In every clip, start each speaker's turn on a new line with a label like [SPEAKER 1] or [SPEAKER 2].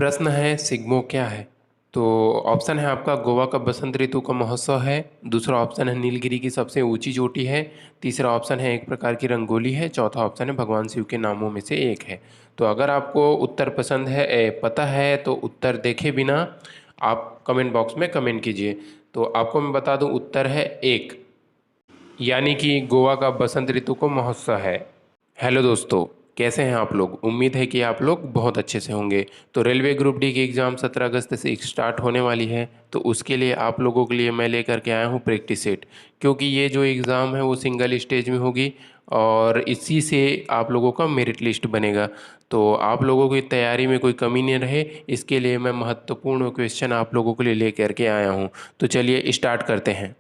[SPEAKER 1] प्रश्न है सिग्मो क्या है। तो ऑप्शन है आपका गोवा का बसंत ऋतु का महोत्सव है। दूसरा ऑप्शन है नीलगिरी की सबसे ऊंची चोटी है। तीसरा ऑप्शन है एक प्रकार की रंगोली है। चौथा ऑप्शन है भगवान शिव के नामों में से एक है। तो अगर आपको उत्तर पसंद है पता है तो उत्तर देखे बिना आप कमेंट बॉक्स में कमेंट कीजिए। तो आपको मैं बता दूं उत्तर है एक, यानी कि गोवा का बसंत ऋतु को महोत्सव है। हेलो दोस्तों, कैसे हैं आप लोग। उम्मीद है कि आप लोग बहुत अच्छे से होंगे। तो रेलवे ग्रुप डी की एग्ज़ाम 17 अगस्त से स्टार्ट होने वाली है। तो उसके लिए आप लोगों के लिए मैं लेकर के आया हूँ प्रैक्टिस सेट, क्योंकि ये जो एग्ज़ाम है वो सिंगल स्टेज में होगी और इसी से आप लोगों का मेरिट लिस्ट बनेगा। तो आप लोगों की तैयारी में कोई कमी नहीं रहे, इसके लिए मैं महत्वपूर्ण क्वेश्चन आप लोगों के लिए लेकर के आया हूँ। तो चलिए स्टार्ट करते हैं।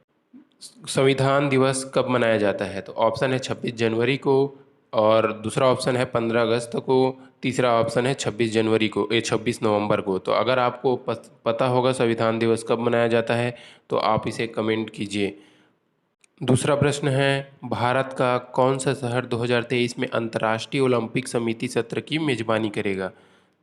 [SPEAKER 1] संविधान दिवस कब मनाया जाता है। तो ऑप्शन है 26 जनवरी को, और दूसरा ऑप्शन है 15 अगस्त को, तीसरा ऑप्शन है 26 जनवरी को 26 नवंबर को। तो अगर आपको पता होगा संविधान दिवस कब मनाया जाता है तो आप इसे कमेंट कीजिए। दूसरा प्रश्न है भारत का कौन सा शहर 2023 में अंतर्राष्ट्रीय ओलंपिक समिति सत्र की मेजबानी करेगा।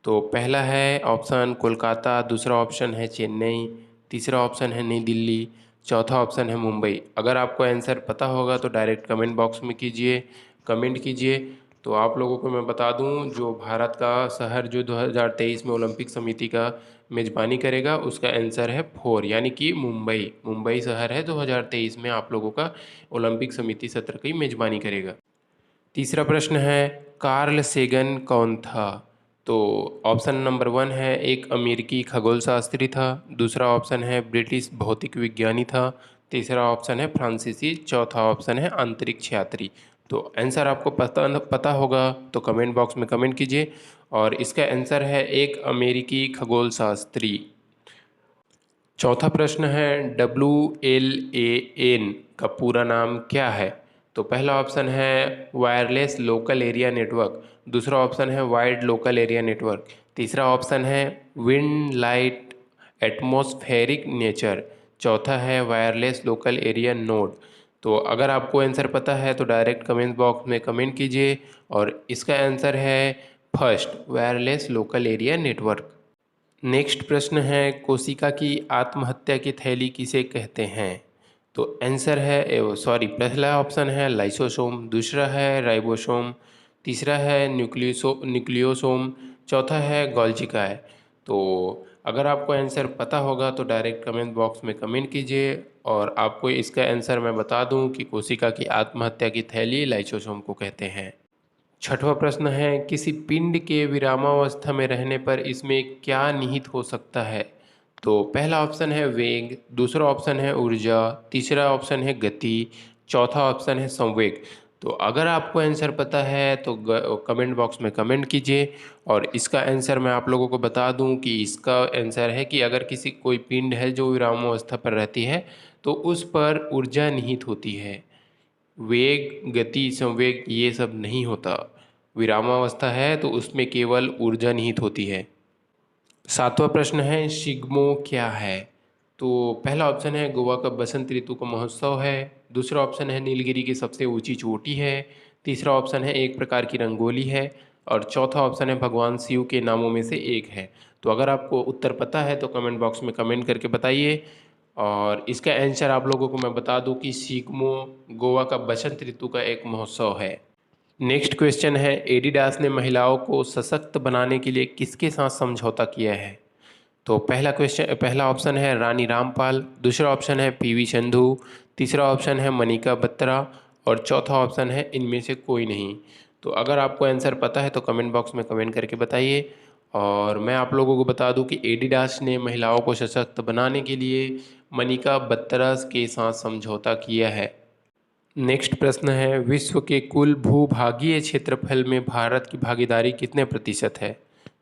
[SPEAKER 1] तो पहला है ऑप्शन कोलकाता, दूसरा ऑप्शन है चेन्नई, तीसरा ऑप्शन है नई दिल्ली, चौथा ऑप्शन है मुंबई। अगर आपको आंसर पता होगा तो डायरेक्ट कमेंट बॉक्स में कीजिए, कमेंट कीजिए। तो आप लोगों को मैं बता दूं जो भारत का शहर जो 2023 में ओलंपिक समिति का मेज़बानी करेगा उसका आंसर है 4, यानी कि मुंबई। मुंबई शहर है 2023 में आप लोगों का ओलंपिक समिति सत्र की मेज़बानी करेगा। तीसरा प्रश्न है कार्ल सेगन कौन था। तो ऑप्शन नंबर 1 है एक अमेरिकी खगोल शास्त्री था। दूसरा ऑप्शन है ब्रिटिश भौतिक विज्ञानी था। तीसरा ऑप्शन है फ्रांसीसी। चौथा ऑप्शन है अंतरिक्ष यात्री। तो आंसर आपको पता होगा तो कमेंट बॉक्स में कमेंट कीजिए, और इसका आंसर है एक अमेरिकी खगोल शास्त्री। चौथा प्रश्न है WLAN का पूरा नाम क्या है। तो पहला ऑप्शन है वायरलेस लोकल एरिया नेटवर्क, दूसरा ऑप्शन है वाइड लोकल एरिया नेटवर्क, तीसरा ऑप्शन है विंड लाइट एटमॉस्फेरिक नेचर, चौथा है वायरलेस लोकल एरिया नोड। तो अगर आपको आंसर पता है तो डायरेक्ट कमेंट बॉक्स में कमेंट कीजिए, और इसका आंसर है first wireless local area network. Next प्रश्न है कोशिका की आत्महत्या की थैली किसे कहते हैं। तो आंसर है पहला ऑप्शन है लाइसोसोम, दूसरा है राइबोसोम, तीसरा है न्यूक्लियोसोम, चौथा है गोल्जिकाय। तो अगर आपको आंसर पता होगा तो डायरेक्ट कमेंट बॉक्स में कमेंट कीजिए, और आपको इसका आंसर मैं बता दूं कि कोशिका की आत्महत्या की थैली लाइसोसोम को कहते हैं। छठवां प्रश्न है किसी पिंड के विरामावस्था में रहने पर इसमें क्या निहित हो सकता है। तो पहला ऑप्शन है वेग, दूसरा ऑप्शन है ऊर्जा, तीसरा ऑप्शन है गति, चौथा ऑप्शन है संवेग। तो अगर आपको आंसर पता है तो कमेंट बॉक्स में कमेंट कीजिए, और इसका आंसर मैं आप लोगों को बता दूं कि इसका आंसर है कि अगर किसी कोई पिंड है जो विरामावस्था पर रहती है तो उस पर ऊर्जा निहित होती है। वेग गति संवेग ये सब नहीं होता। विरामावस्था है तो उसमें केवल ऊर्जा निहित होती है। सातवां प्रश्न है सिग्मो क्या है। तो पहला ऑप्शन है गोवा का बसंत ऋतु का महोत्सव है, दूसरा ऑप्शन है नीलगिरी की सबसे ऊंची चोटी है, तीसरा ऑप्शन है एक प्रकार की रंगोली है, और चौथा ऑप्शन है भगवान शिव के नामों में से एक है। तो अगर आपको उत्तर पता है तो कमेंट बॉक्स में कमेंट करके बताइए, और इसका आंसर आप लोगों को मैं बता दूं कि सिग्मो गोवा का बसंत ऋतु का एक महोत्सव है। नेक्स्ट क्वेश्चन है एडिडास ने महिलाओं को सशक्त बनाने के लिए किसके साथ समझौता किया है। तो पहला ऑप्शन है रानी रामपाल, दूसरा ऑप्शन है PV संधू, तीसरा ऑप्शन है मनिका बत्रा, और चौथा ऑप्शन है इनमें से कोई नहीं। तो अगर आपको आंसर पता है तो कमेंट बॉक्स में कमेंट करके बताइए, और मैं आप लोगों को बता दूं कि एडिडास ने महिलाओं को सशक्त बनाने के लिए मनिका बत्रा के साथ समझौता किया है। नेक्स्ट प्रश्न है विश्व के कुल भूभागीय क्षेत्रफल में भारत की भागीदारी कितने प्रतिशत है।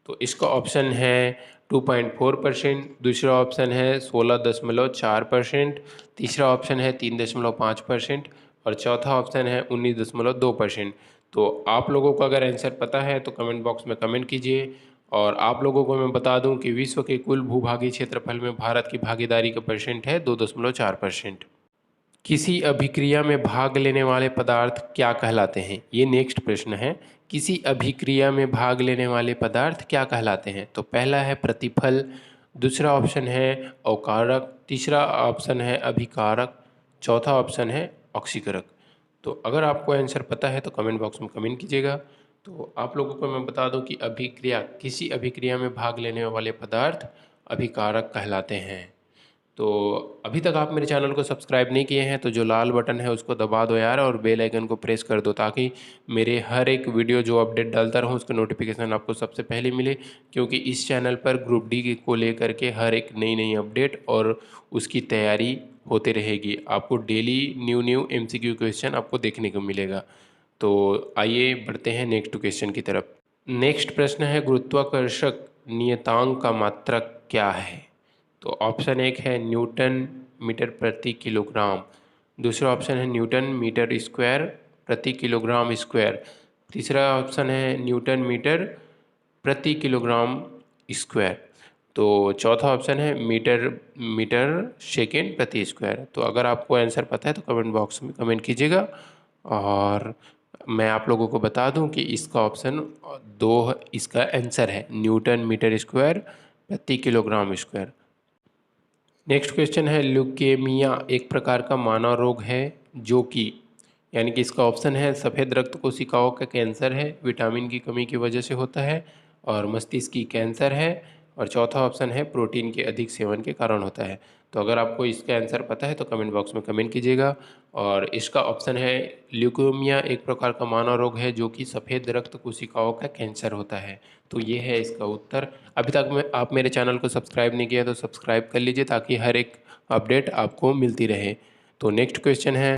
[SPEAKER 1] तो इसका ऑप्शन है 2.4%, दूसरा ऑप्शन है 16.4%, तीसरा ऑप्शन है 3.5%, और चौथा ऑप्शन है 19.2%। तो आप लोगों को अगर आंसर पता है तो कमेंट बॉक्स में कमेंट कीजिए, और आप लोगों को मैं बता दूं कि विश्व के कुल भूभागीय क्षेत्रफल में भारत की भागीदारी का परसेंट है 2.4%। किसी अभिक्रिया में भाग लेने वाले पदार्थ क्या कहलाते हैं? ये नेक्स्ट प्रश्न है। किसी अभिक्रिया में भाग लेने वाले पदार्थ क्या कहलाते हैं? तो पहला है प्रतिफल, दूसरा ऑप्शन है अवकारक, तीसरा ऑप्शन है अभिकारक, चौथा ऑप्शन है ऑक्सीकरक। तो अगर आपको आंसर पता है तो कमेंट बॉक्स में कमेंट कीजिएगा। तो आप लोगों को मैं बता दूं कि अभिक्रिया, किसी अभिक्रिया में भाग लेने वाले पदार्थ अभिकारक कहलाते हैं। तो अभी तक आप मेरे चैनल को सब्सक्राइब नहीं किए हैं तो जो लाल बटन है उसको दबा दो यार, और बेल आइकन को प्रेस कर दो, ताकि मेरे हर एक वीडियो जो अपडेट डालता रहूँ उसका नोटिफिकेशन आपको सबसे पहले मिले। क्योंकि इस चैनल पर ग्रुप डी को लेकर के हर एक नई नई अपडेट और उसकी तैयारी होते रहेगी। आपको daily new new MCQ question आपको देखने को मिलेगा। तो आइए बढ़ते हैं नेक्स्ट क्वेश्चन की तरफ। नेक्स्ट प्रश्न है, गुरुत्वाकर्षक नियतांक का मात्रक क्या है? तो ऑप्शन एक है न्यूटन मीटर प्रति किलोग्राम, दूसरा ऑप्शन है न्यूटन मीटर स्क्वायर प्रति किलोग्राम स्क्वायर, तीसरा ऑप्शन है न्यूटन मीटर प्रति किलोग्राम स्क्वायर, तो चौथा ऑप्शन है मीटर मीटर सेकेंड प्रति स्क्वायर। तो अगर आपको आंसर पता है तो कमेंट बॉक्स में कमेंट कीजिएगा। और मैं आप लोगों को बता दूं कि इसका ऑप्शन दो, इसका आंसर है न्यूटन मीटर स्क्वायर प्रति किलोग्राम स्क्वायर। नेक्स्ट क्वेश्चन है, ल्यूकेमिया एक प्रकार का मानव रोग है जो कि, यानी कि इसका ऑप्शन है सफ़ेद रक्त कोशिकाओं का कैंसर है, विटामिन की कमी की वजह से होता है, और मस्तिष्क की कैंसर है, और चौथा ऑप्शन है प्रोटीन के अधिक सेवन के कारण होता है। तो अगर आपको इसका आंसर पता है तो कमेंट बॉक्स में कमेंट कीजिएगा। और इसका ऑप्शन है ल्यूकेमिया एक प्रकार का मानव रोग है जो कि सफ़ेद रक्त कोशिकाओं का कैंसर होता है। तो ये है इसका उत्तर। अभी तक में आप मेरे चैनल को सब्सक्राइब नहीं किया तो सब्सक्राइब कर लीजिए ताकि हर एक अपडेट आपको मिलती रहे। तो नेक्स्ट क्वेश्चन है,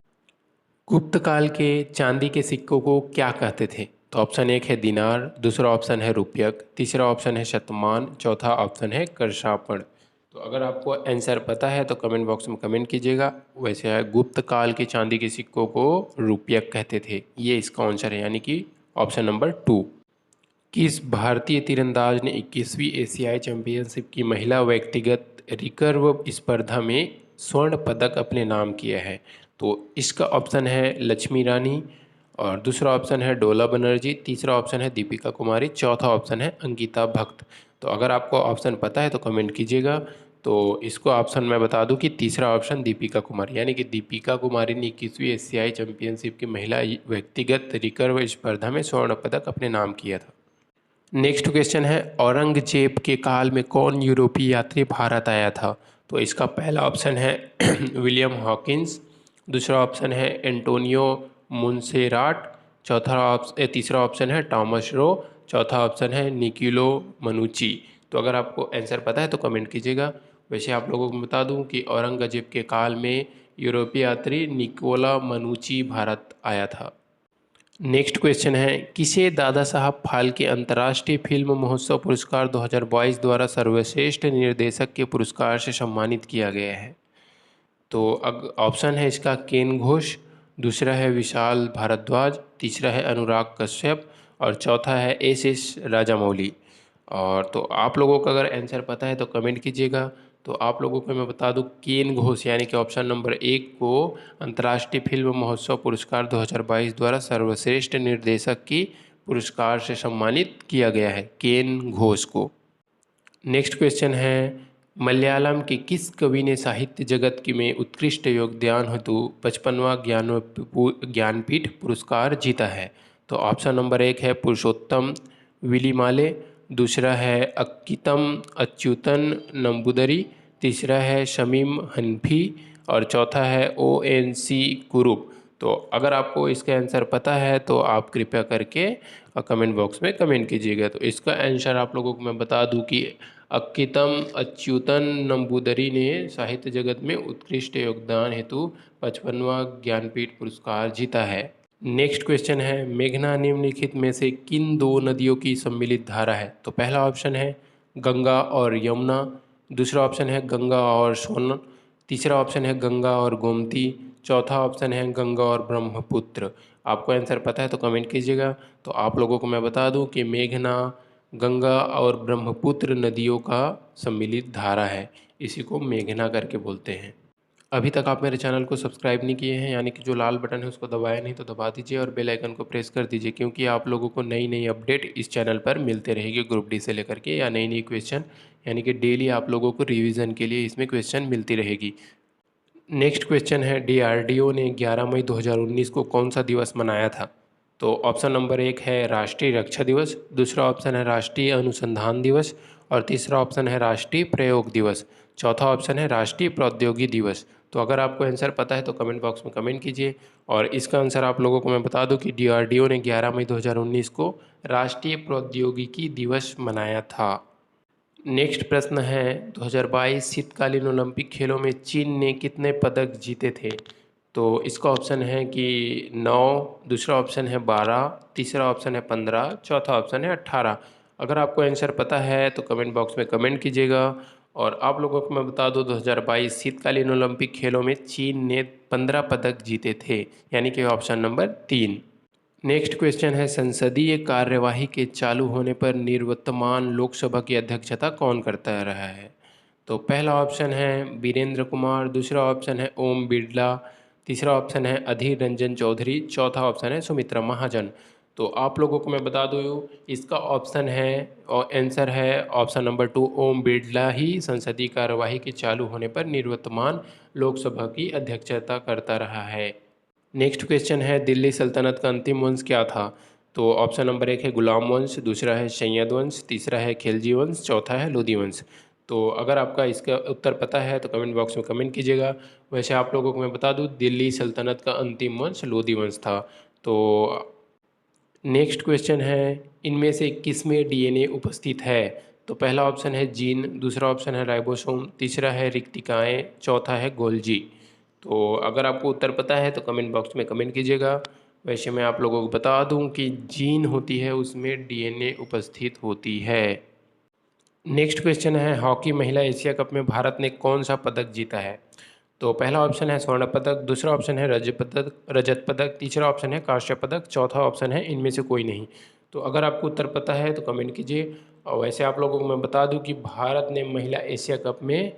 [SPEAKER 1] गुप्त काल के चांदी के सिक्कों को क्या कहते थे? तो ऑप्शन एक है दिनार, दूसरा ऑप्शन है रुपयक, तीसरा ऑप्शन है शतमान, चौथा ऑप्शन है करशापण। तो अगर आपको आंसर पता है तो कमेंट बॉक्स में कमेंट कीजिएगा। वैसे है, गुप्त काल के चांदी के सिक्कों को रुपयक कहते थे, ये इसका आंसर है, यानी कि ऑप्शन नंबर 2। किस भारतीय तीरंदाज ने 21वीं एशियाई चैंपियनशिप की महिला व्यक्तिगत रिकर्व स्पर्धा में स्वर्ण पदक अपने नाम किया है? तो इसका ऑप्शन है लक्ष्मी रानी, और दूसरा ऑप्शन है डोला बनर्जी, तीसरा ऑप्शन है दीपिका कुमारी, चौथा ऑप्शन है अंकिता भक्त। तो अगर आपको ऑप्शन पता है तो कमेंट कीजिएगा। तो इसको ऑप्शन मैं बता दूं कि तीसरा ऑप्शन दीपिका कुमारी, यानी कि दीपिका कुमारी ने 21वीं एशियाई चैंपियनशिप की महिला व्यक्तिगत रिकर्व स्पर्धा में स्वर्ण पदक अपने नाम किया था। नेक्स्ट क्वेश्चन है, औरंगजेब के काल में कौन यूरोपीय यात्री भारत आया था? तो इसका पहला ऑप्शन है विलियम हॉकिंस, दूसरा ऑप्शन है एंटोनियो मुनसेराट, तीसरा ऑप्शन है टॉमस रो, चौथा ऑप्शन है निकोलो मनुची। तो अगर आपको आंसर पता है तो कमेंट कीजिएगा। वैसे आप लोगों को बता दूं कि औरंगजेब के काल में यूरोपीय यात्री निकोला मनुची भारत आया था। नेक्स्ट क्वेश्चन है, किसे दादा साहब फाल्के अंतर्राष्ट्रीय फिल्म महोत्सव पुरस्कार 2022 द्वारा सर्वश्रेष्ठ निर्देशक के पुरस्कार से सम्मानित किया गया है? तो अग ऑप्शन है इसका केन घोष, दूसरा है विशाल भारद्वाज, तीसरा है अनुराग कश्यप, और चौथा है एस राजामौली। और तो आप लोगों को अगर आंसर पता है तो कमेंट कीजिएगा। तो आप लोगों को मैं बता दूं केन घोष, यानी कि ऑप्शन नंबर 1 को अंतर्राष्ट्रीय फिल्म महोत्सव पुरस्कार 2022 द्वारा सर्वश्रेष्ठ निर्देशक की पुरस्कार से सम्मानित किया गया है, केन घोष को। नेक्स्ट क्वेश्चन है, मलयालम के किस कवि ने साहित्य जगत की में उत्कृष्ट योगदान हेतु 55वां ज्ञानपीठ पुरस्कार जीता है? तो ऑप्शन नंबर 1 है पुरुषोत्तम विलीमाले, दूसरा है अक्कीतम अच्युतन नंबूदरी, तीसरा है शमीम हनफी, और चौथा है ONC कुरुप। तो अगर आपको इसका आंसर पता है तो आप कृपया करके कमेंट बॉक्स में कमेंट कीजिएगा। तो इसका आंसर आप लोगों को मैं बता दूं कि अक्कीतम अच्युतन नंबूदरी ने साहित्य जगत में उत्कृष्ट योगदान हेतु 55वां ज्ञानपीठ पुरस्कार जीता है। नेक्स्ट क्वेश्चन है, मेघना निम्नलिखित में से किन दो नदियों की सम्मिलित धारा है? तो पहला ऑप्शन है गंगा और यमुना, दूसरा ऑप्शन है गंगा और सोन, तीसरा ऑप्शन है गंगा और गोमती, चौथा ऑप्शन है गंगा और ब्रह्मपुत्र। आपको आंसर पता है तो कमेंट कीजिएगा। तो आप लोगों को मैं बता दूं कि मेघना गंगा और ब्रह्मपुत्र नदियों का सम्मिलित धारा है, इसी को मेघना करके बोलते हैं। अभी तक आप मेरे चैनल को सब्सक्राइब नहीं किए हैं, यानी कि जो लाल बटन है उसको दबाया नहीं तो दबा दीजिए और बेल आइकन को प्रेस कर दीजिए, क्योंकि आप लोगों को नई नई अपडेट इस चैनल पर मिलते रहेगी ग्रुप डी से लेकर के, या नई नई क्वेश्चन, यानी कि डेली आप लोगों को रिवीजन के लिए इसमें क्वेश्चन मिलती रहेगी। नेक्स्ट क्वेश्चन है, डीआरडीओ ने 11 मई 2019 को कौन सा दिवस मनाया था? तो ऑप्शन नंबर 1 है राष्ट्रीय रक्षा दिवस, दूसरा ऑप्शन है राष्ट्रीय अनुसंधान दिवस और तीसरा ऑप्शन है राष्ट्रीय प्रयोग दिवस, चौथा ऑप्शन है राष्ट्रीय प्रौद्योगिकी दिवस। तो अगर आपको आंसर पता है तो कमेंट बॉक्स में कमेंट कीजिए, और इसका आंसर आप लोगों को मैं बता दूं कि डीआरडीओ ने 11 मई 2019 को राष्ट्रीय प्रौद्योगिकी दिवस मनाया था। नेक्स्ट प्रश्न है, 2022 शीतकालीन ओलंपिक खेलों में चीन ने कितने पदक जीते थे? तो इसका ऑप्शन है कि 9, दूसरा ऑप्शन है 12, तीसरा ऑप्शन है 15, चौथा ऑप्शन है 18। अगर आपको आंसर पता है तो कमेंट बॉक्स में कमेंट कीजिएगा। और आप लोगों को मैं बता दूं, 2022 शीतकालीन ओलंपिक खेलों में चीन ने 15 पदक जीते थे, यानी कि ऑप्शन नंबर 3। नेक्स्ट क्वेश्चन है, संसदीय कार्यवाही के चालू होने पर निवर्तमान लोकसभा की अध्यक्षता कौन करता रहा है? तो पहला ऑप्शन है वीरेंद्र कुमार, दूसरा ऑप्शन है ओम बिरला, तीसरा ऑप्शन है अधीर रंजन चौधरी, चौथा ऑप्शन है सुमित्रा महाजन। तो आप लोगों को मैं बता दूँ, इसका ऑप्शन है और आंसर है ऑप्शन नंबर 2, ओम बिरला ही संसदीय कार्यवाही के चालू होने पर निवर्तमान लोकसभा की अध्यक्षता करता रहा है। नेक्स्ट क्वेश्चन है, दिल्ली सल्तनत का अंतिम वंश क्या था? तो ऑप्शन नंबर 1 है गुलाम वंश, दूसरा है शैयद वंश, तीसरा है खिलजी वंश, चौथा है लोदी वंश। तो अगर आपका इसका उत्तर पता है तो कमेंट बॉक्स में कमेंट कीजिएगा। वैसे आप लोगों को मैं बता दूं, दिल्ली सल्तनत का अंतिम वंश लोदी वंश था। तो नेक्स्ट क्वेश्चन है, इनमें से किसमें डीएनए उपस्थित है? तो पहला ऑप्शन है जीन, दूसरा ऑप्शन है राइबोसोम, तीसरा है रिक्तिकाएँ, चौथा है गोल्जी। तो अगर आपको उत्तर पता है तो कमेंट बॉक्स में कमेंट कीजिएगा। वैसे मैं आप लोगों को बता दूं कि जीन होती है उसमें डीएनए उपस्थित होती है। नेक्स्ट क्वेश्चन है, हॉकी महिला एशिया कप में भारत ने कौन सा पदक जीता है? तो पहला ऑप्शन है स्वर्ण पदक, दूसरा ऑप्शन है रजत पदक, तीसरा ऑप्शन है कांस्य पदक, चौथा ऑप्शन है इनमें से कोई नहीं। तो अगर आपको उत्तर पता है तो कमेंट कीजिए। और वैसे आप लोगों को मैं बता दूं कि भारत ने महिला एशिया कप में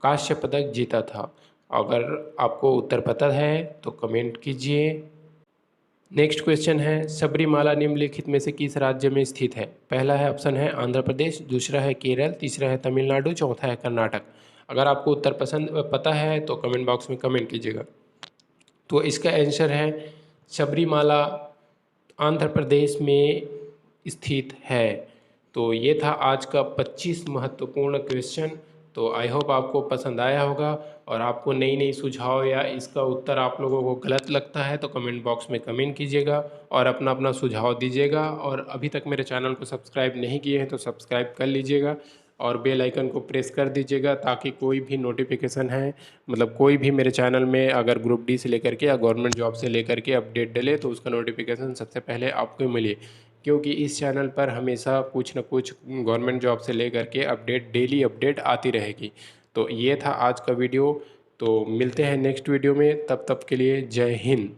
[SPEAKER 1] कांस्य पदक जीता था। अगर आपको उत्तर पता है तो कमेंट कीजिए। नेक्स्ट क्वेश्चन है, सबरीमाला निम्नलिखित में से किस राज्य में स्थित है? पहला है ऑप्शन है आंध्र प्रदेश, दूसरा है केरल, तीसरा है तमिलनाडु, चौथा है कर्नाटक। अगर आपको उत्तर पता है तो कमेंट बॉक्स में कमेंट कीजिएगा। तो इसका आंसर है सबरीमाला आंध्र प्रदेश में स्थित है। तो ये था आज का 25 महत्वपूर्ण क्वेश्चन। तो आई होप आपको पसंद आया होगा, और आपको नई नई सुझाव या इसका उत्तर आप लोगों को गलत लगता है तो कमेंट बॉक्स में कमेंट कीजिएगा और अपना अपना सुझाव दीजिएगा। और अभी तक मेरे चैनल को सब्सक्राइब नहीं किए हैं तो सब्सक्राइब कर लीजिएगा और बेल आइकन को प्रेस कर दीजिएगा, ताकि कोई भी नोटिफिकेशन है, मतलब कोई भी मेरे चैनल में अगर ग्रुप डी से लेकर के या गवर्नमेंट जॉब से लेकर के अपडेट डले तो उसका नोटिफिकेशन सबसे पहले आपको मिले। क्योंकि इस चैनल पर हमेशा कुछ न कुछ गवर्नमेंट जॉब से लेकर के अपडेट, डेली अपडेट आती रहेगी। तो ये था आज का वीडियो। तो मिलते हैं नेक्स्ट वीडियो में, तब तक के लिए जय हिंद।